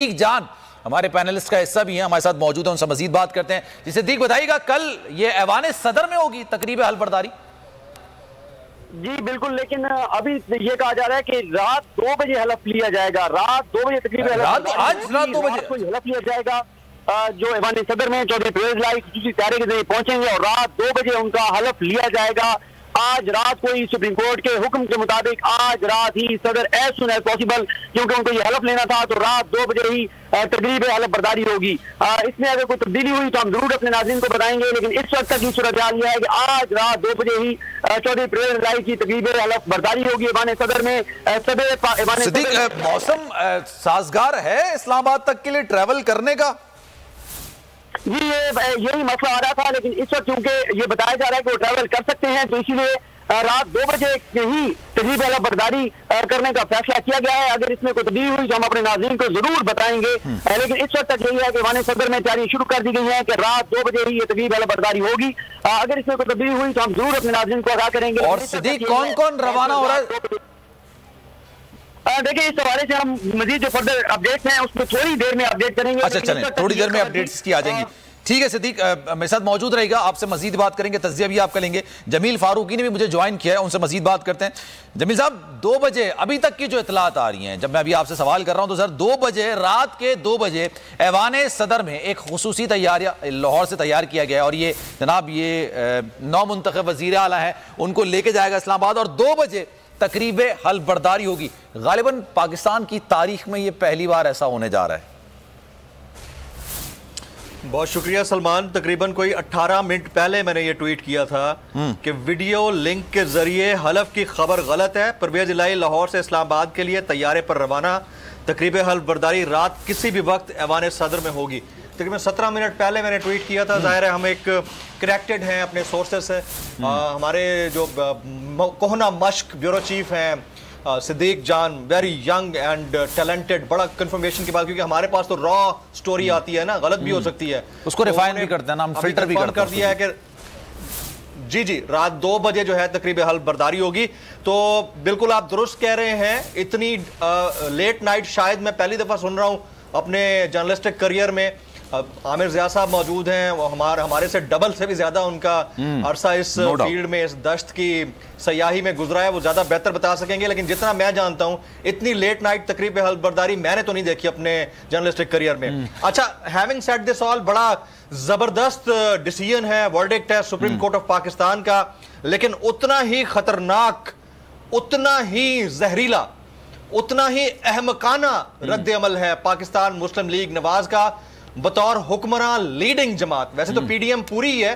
جان ہمارے پینلسٹ کا حصہ بھی ہیں، ہمارے ساتھ موجود ہیں، ان سے مزید بات کرتے ہیں۔ جی صدیق بتائیے گا، کل یہ ایوان صدر میں ہوگی تقریب حلف برداری؟ جی بالکل، لیکن ابھی یہ کہا جا رہا ہے کہ رات 2 بجے حلف لیا جائے گا، رات 2 بجے تقریب رات 2 بجے حلف لیا جائے گا۔ جو ایوان صدر میں چودھری پرویز الہی خصوصی طیارے کے ذریعے پہنچیں گے اور رات 2 بجے ان کا حلف لیا جائے گا۔ آج رات کو ہی سپریم کورٹ کے حکم کے مطابق آج رات ہی صدر ایز سون ایز پاسبل، کیونکہ ان کو یہ حلف لینا تھا، تو رات 2 بجے ہی تقریب حلف برداری ہوگی۔ اس میں اگر کوئی تبدیلی ہوئی تو ہم ضرور اپنے ناظرین کو بتائیں گے، لیکن اس وقت تک یہ صورتحال یہ ہے کہ آج رات 2 بجے ہی چودھری پرویز الہی کی تقریب حلف برداری ہوگی ایوان صدر میں۔ صدیق، موسم سازگار ہے اسلام آباد تک کے لیے ٹریول کرنے کا؟ جی یہی مسئلہ آ رہا تھا، لیکن اس وقت کیونکہ یہ بتایا جا رہا ہے کہ وہ ٹریول کر سکتے ہیں، تو اسی لیے رات 2 بجے ہی تقریب حلف برداری کرنے کا فیصلہ کیا گیا ہے۔ اگر اس میں کوئی تبدیلی ہوئی تو ہم اپنے ناظرین کو ضرور بتائیں گے، لیکن اس وقت تک یہی ہے کہ ایوان صدر میں تیاری شروع کر دی گئی ہے کہ رات 2 بجے ہی یہ تقریب حلف برداری ہوگی۔ اگر اس میں کوئی تبدیلی ہوئی تو ہم ضرور اپنے ناظرین کو آگاہ کریں گے۔ اور صدیق، کون کون روانہ ہو رہا ہے؟ دیکھیں، اس حوالے سے ہم مزید جو فردر اپڈیٹس ہیں اس میں تھوڑی دیر میں اپڈیٹ کریں گے۔ اچھا چلیں، تھوڑی دیر میں اپڈیٹس کی آ جائیں گی۔ ٹھیک ہے صدیق، میرے ساتھ موجود رہے گا، آپ سے مزید بات کریں گے، تجزیہ بھی آپ کا لیں گے۔ جمیل فاروقی نے بھی مجھے جوائن کیا ہے، ان سے مزید بات کرتے ہیں۔ جمیل صاحب، 2 بجے ابھی تک کی جو اطلاعات آ رہی ہیں، جب میں ابھی آپ سے سوال کر رہا ہوں تو سر 2 بجے، رات کے 2 بجے ایوان صدر میں ایک خصوصی تیاریہ لاہور سے تیار کیا گیا ہے، اور یہ جناب یہ 9 منتخب وزیر اعلیٰ ہیں، ان کو لے کے جائے گا اسلام آباد، اور 2 بجے تقریب حلف برداری ہوگی۔ غالباً پاکستان کی تاریخ میں یہ پہلی بار ایسا ہونے جا رہا ہے۔ بہت شکریہ سلمان۔ تقریباً کوئی 18 منٹ پہلے میں نے یہ ٹویٹ کیا تھا کہ ویڈیو لنک کے ذریعے حلف کی خبر غلط ہے، پرویز الہی لاہور سے اسلام آباد کے لیے طیارے پر روانہ، تقریب حلف برداری رات کسی بھی وقت ایوان صدر میں ہوگی۔ تقریباً 17 منٹ پہلے میں نے ٹویٹ کیا تھا۔ ظاہر ہے ہم ایک کریکٹڈ ہیں اپنے سورسز سے، ہمارے جو کوہنا مشق بیورو چیف ہیں صدیق جان، ویری ینگ اینڈ ٹیلنٹڈ، بڑا کنفرمیشن کے بعد، کیونکہ ہمارے پاس تو را سٹوری آتی ہے نا، غلط بھی ہو سکتی ہے، اس کو ریفائن بھی کرتے ہیں، ہم فلٹر بھی کرتے ہیں، کر دیا ہے کہ جی رات 2 بجے جو ہے تقریب حلف برداری ہوگی۔ تو بالکل آپ درست کہہ رہے ہیں، اتنی لیٹ نائٹ شاید میں پہلی دفعہ سن رہا ہوں اپنے جرنلسٹک کریئر میں۔ عامر ضیاء صاحب موجود ہیں، ہمارے سے ڈبل سے بھی زیادہ ان کا عرصہ اس فیلڈ میں، اس دشت کی سیاحی میں گزرا ہے، وہ زیادہ بہتر بتا سکیں گے، لیکن جتنا میں جانتا ہوں اتنی لیٹ نائٹ تقریب حلف برداری میں نے تو نہیں دیکھی اپنے جرنلسٹک کریئر میں۔ اچھا، ہیونگ سیڈ دس آل، بڑا زبردست ڈیسیژن ہے، ورڈکٹ ہے سپریم کورٹ آف پاکستان کا، لیکن اتنا ہی خطرناک، اتنا ہی زہریلا، اتنا ہی احمقانہ رد عمل ہے پاکستان مسلم لیگ نواز کا بطور حکمراں لیڈنگ جماعت۔ ویسے تو پی ڈی ایم پوری ہی ہے،